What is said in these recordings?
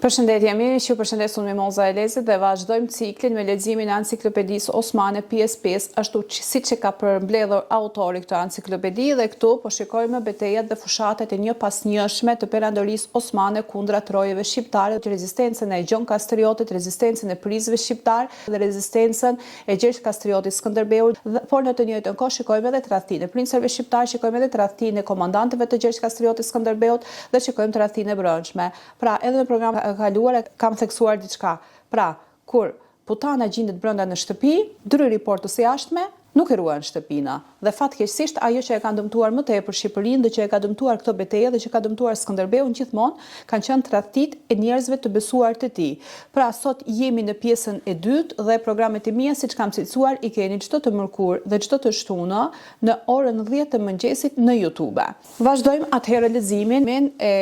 Përshëndetje, mirë që përshëndes unë Mimoza Elezit dhe vazhdojmë ciklin me leximin e Enciklopedisë Osmane pjesë 5, ashtu siç e ka përmbledhur autori këtë enciklopedi dhe këtu po shikojmë betejat dhe fushatet e një pas njëshme të perandorisë osmane kundra trojeve shqiptare, rezistencën e Gjon Kastriotit, rezistencën e prizëve shqiptar dhe rezistencën e Gjergj Kastriotit Skënderbeut, por në të njëjtën kohë shikojmë edhe tradhtinë e princërve shqiptar, shikojmë edhe tradhtinë e komandantëve të Gjergj Kastriotit Skënderbeut dhe shikojmë tradhtinë e brendshme. Pra, edhe në program kaluar kam theksuar diçka. Pra, kur putana gjendet brenda në shtëpi, dryri portës së jashtme nuk e ruan shtëpina. Dhe fatkeqësisht ajo që e ka dëmtuar më tepër Shqipërinë dhe që e ka dëmtuar këtë betejë dhe që ka dëmtuar Skënderbeun gjithmonë kanë qenë tradhtit e njerëzve të besuar të tij. Pra sot jemi në pjesën e dytë dhe programet e mia siç kam cilësuar i keni çdo të mërkur dhe çdo të shtunë në orën 10 të mëngjesit në YouTube. Vazhdojmë atëherë leximin e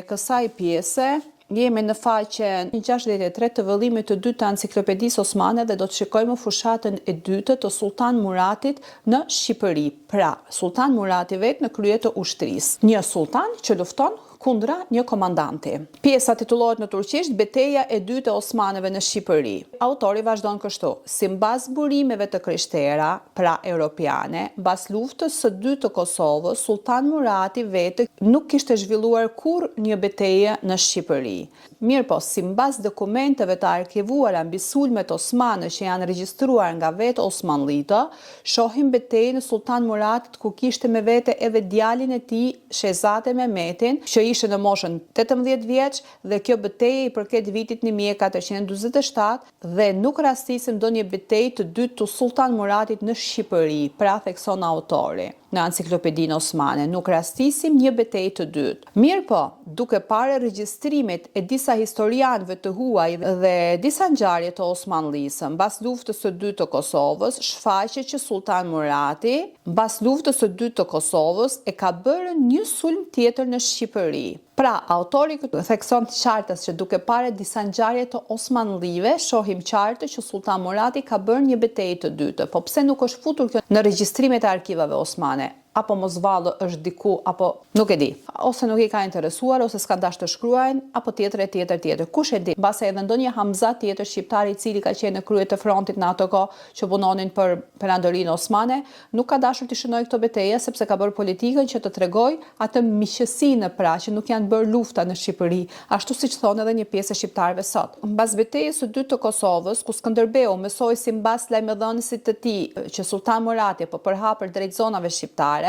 kësaj pjese. Jemi në faqen 63 të vëllimit të dytë të Enciklopedisë Osmane dhe do të shikojmë fushatën e dytë të Sultan Muratit në Shqipëri. Pra, Sultan Murati vetë në krye të ushtrisë. Një sultan që lufton kundra një komandanti. Pjesa titullohet në turqisht Beteja e dytë e Osmanëve në Shqipëri. Autori vazhdon kështu: simbas burimeve të krishtera, pra europiane, mbas luftës së dytë të Kosovës, Sultan Murati vetë nuk kishte zhvilluar kurrë një betejë në Shqipëri. Mirë po, simbas dokumenteve të arkivuara mbi sulmet osmane që janë regjistruar nga vetë osmanlitë, shohim betejën e Sultan Muratit ku kishte me vete edhe djalin e tij, Shehzade Mehmetin, që ishte në moshën 18 vjeç dhe kjo betejë i përket vitit 1447 dhe nuk rastisim ndonjë betejë të dytë të Sultan Muratit në Shqipëri, pra thekson autori. Në Enciklopedinë Osmane nuk rastisim një betejë të dytë. Mirë po, duke parë regjistrimet e disa historianëve të huaj dhe disa ngjarje të Osmanlisë mbas luftës së dytë të Kosovës, shfaqet që Sultan Murati mbas luftës së dytë të Kosovës e ka bërë një sulm tjetër në Shqipëri. Pra, autori thekson qartës që duke parë disa ngjarje të osmanlive, shohim qartë që Sultan Murati ka bërë një betejë të dytë. Po pse nuk është futur kjo në regjistrimet e arkivave osmane? Apo mos vallë është diku, apo nuk e di. Ose nuk i ka interesuar, ose s'ka dashur të shkruajnë, apo tjetër. Kush e di? Mbase edhe ndonjë Hamza tjetër shqiptar i cili ka qenë në krye të frontit në ato kohë që punonin për perandorinë osmane, nuk ka dashur të shënojë këtë betejë sepse ka bërë politikën që të tregojë atë miqësinë pra që nuk janë bërë lufta në Shqipëri, ashtu siç thonë edhe një pjesë e shqiptarëve sot. Mbas betejës së dytë të Kosovës, ku Skënderbeu mësoi simbas lajmëdhënësit të tij që Sultan Murati po përhapur drejt zonave shqiptare,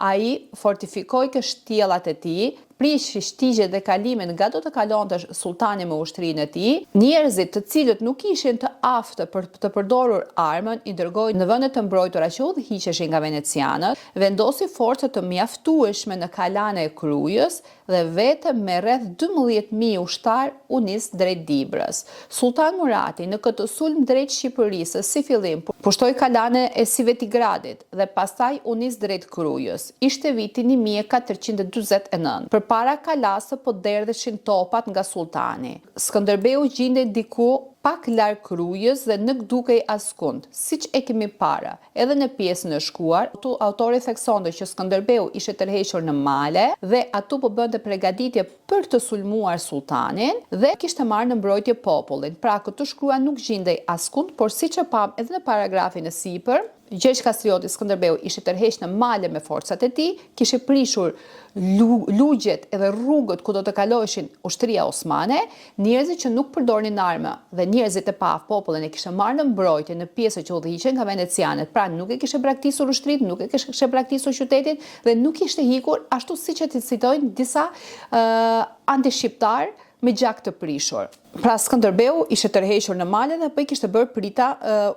ai fortifikoi kështjellat e tij, prishi shtigjet dhe kalimin nga do të kalonte sultani me ushtrinë e tij. Njerëzit të cilët nuk ishin të aftë për të përdorur armën i dërgoi në vende të mbrojtura që udhëhiqeshin nga venecianët, vendosi forca të mjaftueshme në kalane e Krujës dhe vetëm me rreth 12.000 ushtar u nis drejt Dibrës. Sultan Murati në këtë sulm drejt Shqipërisë si fillim pushtoi kalane e Sivetigradit dhe pastaj u nis drejt Krujës. Ishte viti 1449. Përpara kalasë po derdheshin topat nga sultani. Skënderbeu gjindej diku pak larg Krujës dhe nuk dukej askund, siç e kemi parë. Edhe në pjesën e shkuar, autori theksonte që Skënderbeu ishte tërhequr në male dhe atu po bënte përgatitje për të sulmuar sultanin dhe kishte marrë në mbrojtje popullin. Pra këtu shkruan nuk gjindej askund, por siç e pam edhe në paragrafin e sipër, Gjergj Kastrioti Skënderbeu ishte tërhequr në male me forcat e tij, kishte prishur lugjet edhe rrugët ku do të kaloheshin ushtria osmane, njerëzit që nuk përdornin armë dhe njerëzit e paf popullin e kishte marrë në mbrojtje në pjesë që udhëhiqen nga venecianët. Pra nuk e kishte braktisur ushtrit, nuk e kishte braktisur qytetin dhe nuk kishte hikur ashtu siç e citojnë disa antishqiptar me gjak të prishur. Pra Skënderbeu ishte tërhequr në male dhe po i kishte bërë prita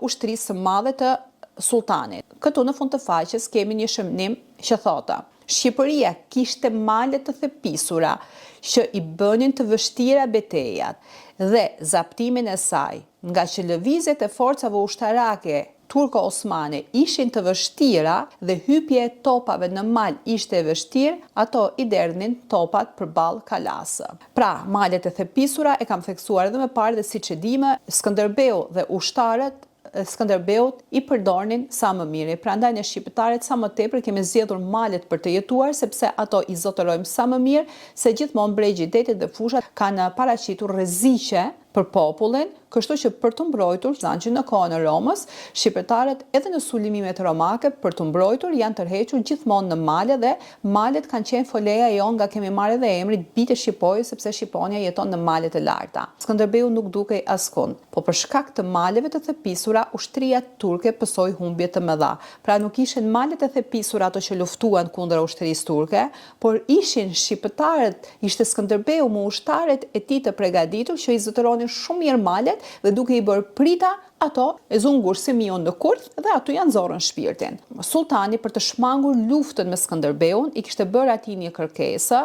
ushtrisë së madhe të sultanit. Këtu në fund të faqes kemi një shënim që thotë: Shqipëria kishte male të thepisura që i bënin të vështira betejat dhe zaptimin e saj, nga që lëvizjet e forcave ushtarake turko-osmane ishin të vështira dhe hypja e topave në mal ishte e vështirë, ato i derdhnin topat përballë kalasë. Pra, malet e thepisura e kam theksuar edhe më parë dhe siç e dimë, Skënderbeu dhe ushtarët Skënderbeut i përdornin sa më mirë. Prandaj ne shqiptarët sa më tepër kemi zgjedhur malet për të jetuar, sepse ato i zotërojmë sa më mirë, se gjithmonë bregji, detet dhe fushat kanë paraqitur rreziqe për popullin, kështu që për të mbrojtur zançi në kohën e Romës, shqiptarët edhe në sulmimet romake për të mbrojtur janë tërhequr gjithmonë në male dhe malet kanë qenë foleja jon nga kemi marrë edhe emrin Bitë Shqipoj, sepse Shqiponia jeton në malet e larta. Skënderbeu nuk dukej askund, po për shkak të maleve të thepisura, ushtria turke pësoi humbje të mëdha. Pra nuk ishin malet e thepisura ato që luftuan kundër ushtrisë turke, por ishin shqiptarët, ishte Skënderbeu me ushtarët e tij të përgatitur që i zotëronin shumë mirë malet dhe duke i bërë prita, ato e zungur Simeon në Kurth dhe aty janë zorën shpirtin. Sultani për të shmangur luftën me Skënderbeun i kishte bërë atij një kërkesë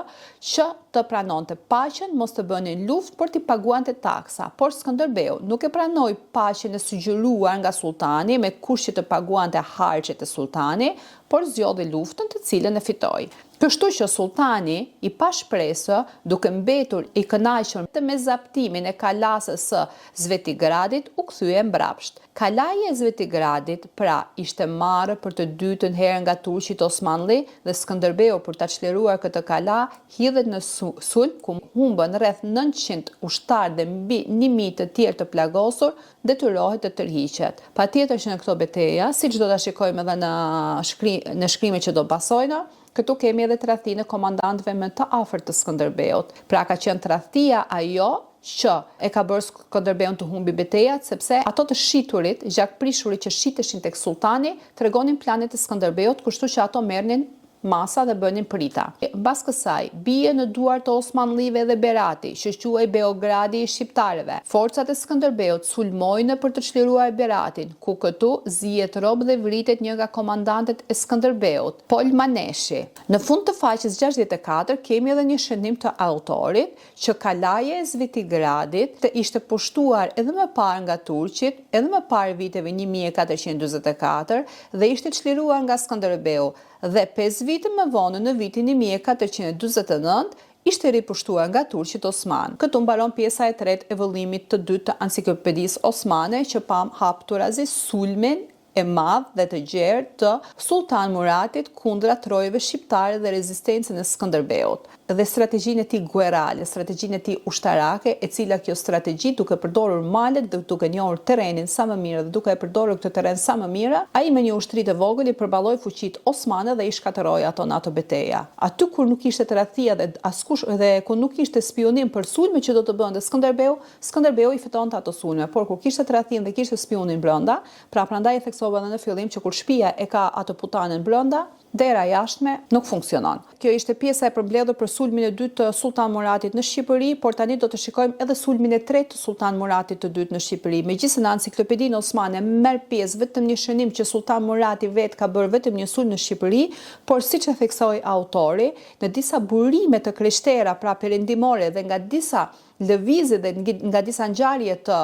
që të pranonte paqen, mos të bënin luftë, por t'i paguante taksa. Por Skënderbeu nuk e pranoi paqen e sugjeruar nga sultani me kush që të paguante harxhet e sultani, por zgjodhi luftën të cilën e fitoi. Kështu që sultani i pa shpresë, duke mbetur i kënaqur me zaptimin e kalasës së Zvetigradit, u kthye mbrapsht. Kalaja e Zvetigradit pra ishte marrë për të dytën herë nga turqit Osmanli dhe Skënderbeu për ta çliruar këtë kala hidhet në sulm ku humbën rreth 900 ushtarë dhe mbi 1000 të tjerë të plagosur, detyrohet të tërhiqet. Patjetër që në këto betejë, siç do ta shikojmë edhe në shkrimet që do pasojnë, këtu kemi edhe tradhtinë e komandantëve më të afërt të Skënderbeut. Pra ka qenë tradhtia ajo që e ka bërë Skënderbeun të humbi betejat, sepse ato të shiturit, gjakprishurit që shiteshin tek sultani, tregonin planet e Skënderbeut, kështu që ato merrnin masa dhe bënin prita. Mbas kësaj, bie në duart të Osmanlive dhe Berati, që quhej Beogradi i shqiptarëve. Forcat e Skënderbeut sulmojnë për të çliruar Beratin, ku këtu zihet rob dhe vritet një nga komandantet e Skënderbeut, Pol Maneshi. Në fund të faqes 64 kemi edhe një shënim të autorit që kalaja e Zvetigradit ishte pushtuar edhe më parë nga turqit, edhe më parë viteve 1444 dhe ishte çliruar nga Skënderbeu. Dhe 5 vite më vonë në vitin 1449 ishte ripushtuar nga turqit Osman. Këtu mbaron pjesa e tretë e vëllimit të dytë të Enciklopedisë Osmane që pam hapturazi sulmin e madh dhe të gjerë të Sultan Muratit kundra trojeve shqiptare dhe rezistencën e Skënderbeut dhe strategjinë e tij guerrale, strategjinë e tij ushtarake, e cila kjo strategji duke përdorur malet dhe duke njohur terrenin sa më mirë dhe duke e përdorur këtë terren sa më mirë, ai me një ushtri të vogël i përballoi fuqitë osmane dhe i shkatërroi ato në ato betejë. Aty kur nuk ishte tradhtia dhe askush dhe ku nuk ishte spionim për sulme që do të bënte Skënderbeu, Skënderbeu i fitonte ato sulme, por kur kishte tradhtin dhe kishte spionin brenda, pra prandaj e theksova edhe në fillim që kur shtëpia e ka ato putanën brenda, dera jashtme nuk funksionon. Kjo ishte pjesa e përmbledhur për sulmin e dytë të Sultan Muratit në Shqipëri, por tani do të shikojmë edhe sulmin e tretë të Sultan Muratit të dytë në Shqipëri. Megjithëse në Enciklopedinë Osmane merr pjesë vetëm një shënim që Sultan Murati vetë ka bërë vetëm një sulm në Shqipëri, por siç e theksoi autori, në disa burime të krishterë, pra perëndimore dhe nga disa lëvizje dhe nga disa ngjarje të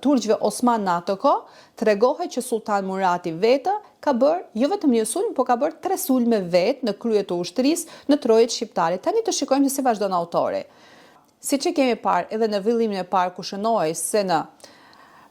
turqëve Osman në ato kohë, tregohet që Sultan Murati vetë ka bërë jo vetëm një sulm, por ka bërë 3 sulme vetë në krye të ushtrisë në trojet shqiptare. Tani të shikojmë se si vazhdon autori. Siç e kemi parë edhe në vëllimin e parë ku shënohej se në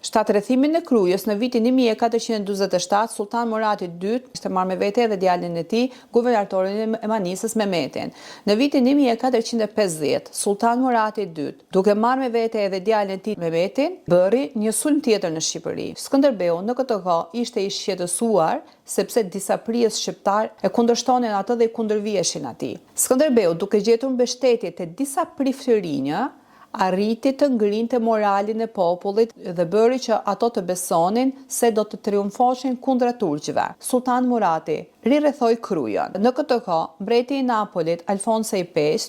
shtatërrethimin e Krujës në vitin 1447, Sultan Murati II ishte marrë me vete edhe djalin e tij, guvernatorin e Manisës Mehmetin. Në vitin 1450, Sultan Murati II, duke marrë me vete edhe djalin e tij Mehmetin, bëri një sulm tjetër në Shqipëri. Skënderbeu në këtë kohë ishte i shqetësuar sepse disa prijes shqiptar e kundërshtonin atë dhe i kundërvieshin atij. Skënderbeu, duke gjetur mbështetje te disa prifërinjë, arriti të ngrinte moralin e popullit dhe bëri që ato të besonin se do të triumfoshin kundra turqëve. Sultan Murati rirrethoi Krujën. Në këtë kohë, mbreti i Napolit, Alfonso I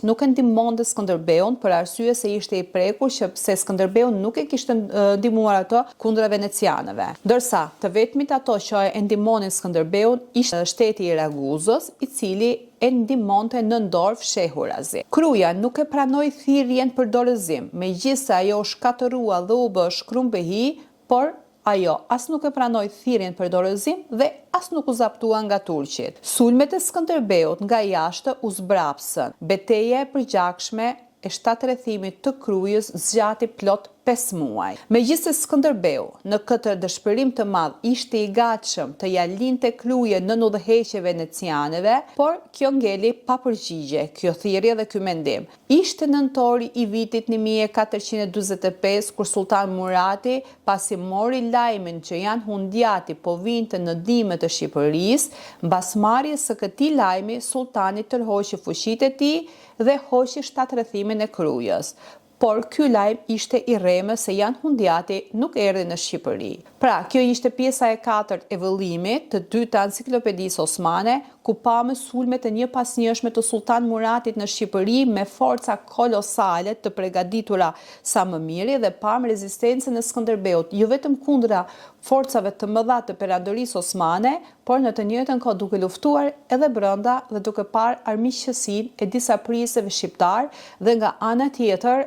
nuk e ndihmonte Skënderbeun për arsye se ishte i prekur që pse Skënderbeu nuk e kishte ndihmuar ato kundra venecianëve. Ndërsa të vetmit ato që e ndihmonin Skënderbeun ishte shteti i Raguzës, i cili e ndihmonte në dorë fshehurazi. Kruja nuk e pranoi thirrjen për dorëzim, megjithëse ajo u shkatërrua dhe u bë shkrumbehi, por ajo as nuk e pranoi thirrjen për dorëzim dhe as nuk u zaptua nga turqit. Sulmet e Skënderbeut nga jashtë u zbrapsën. Betejë e përgjakshme e shtatërrethimit të Krujës zgjati plot 5 muaj. Megjithëse Skënderbeu në këtë dëshpërim të madh ishte i gatshëm të ja linte kruje në udhëheqje venecianëve, por kjo ngeli pa përgjigje, kjo thirrje dhe ky mendim. Ishte nëntori i vitit 1445 kur Sultan Murati, pasi mori lajmin që janë hundjati po vinte në dimër të Shqipërisë, mbas marrjes së këtij lajmi sultani tërhoqi fuqitë e tij dhe hoqi shtatrrethimin e krujës. Por ky lajm ishte i rreme se janë hundjati nuk erdhi në Shqipëri. Pra, kjo ishte pjesa e 4 e vëllimit të dytë Enciklopedisë Osmane, ku pamë sulmet e njëpasnjëshme të Sultan Muratit në Shqipëri me forca kolosale të përgatitura sa më miri dhe pamë rezistencën e Skënderbeut, jo vetëm kundra forcave të mëdha të perandorisë osmane, por në të njëjtën kohë duke luftuar edhe brenda dhe duke parë armiqësinë e disa prisëve shqiptar dhe nga ana tjetër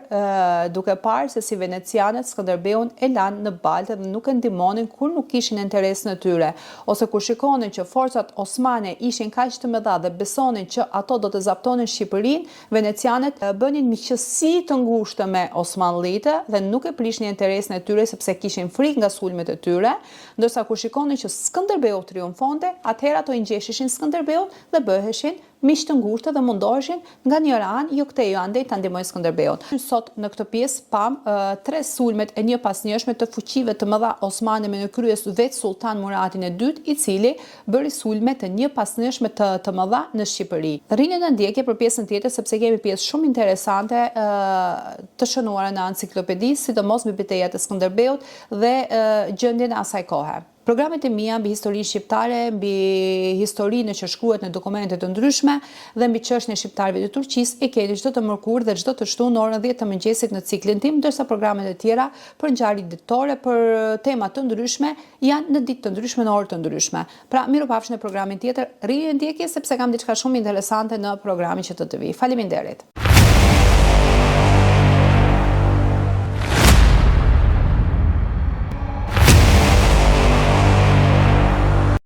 duke parë se si venecianët Skënderbeun e lanë në baltë dhe nuk e ndihmonin kur nuk kishin interes në tyre, ose kur shikonin që forcat osmane ishin kaq të mëdha dhe besonin që ato do të zaptonin Shqipërinë, venecianët bënin miqësi të ngushtë me osmanlitë dhe nuk e prishnin interesin e tyre sepse kishin frikë nga sulmet e tyre, ndërsa kur shikonin që Skënderbeu triumfonte, atëherë ato i ngjesheshin Skënderbeut dhe bëheshin miq të ngushtë dhe mundoheshin nga njëra anë jo këtej jo andej ta ndihmojnë Skënderbeun. Sot në këtë pjesë pam 3 sulmet e njëpasnjëshme të fuqive të mëdha osmane me në kryes vetë Sultan Muratin e dytë, i cili bëri sulme të njëpasnjëshme të mëdha në Shqipëri. Rrini në ndjekje për pjesën tjetër sepse kemi pjesë shumë interesante të shënuara në enciklopedi, sidomos mbi betejat e Skënderbeut dhe gjendjen e asaj kohe. Programet e mia mbi historinë shqiptare, mbi historinë që shkruhet në dokumente të ndryshme dhe mbi çështjen e shqiptarëve të Turqisë e keni çdo të mërkurë dhe çdo të shtunë në orën 10 të mëngjesit në ciklin tim, ndërsa programet e tjera për ngjarje ditore, për tema të ndryshme janë në ditë të ndryshme në orë të ndryshme. Pra, mirupafshim në programin tjetër, rrini në ndjekje sepse kam diçka shumë interesante në programin që do të vi. Faleminderit.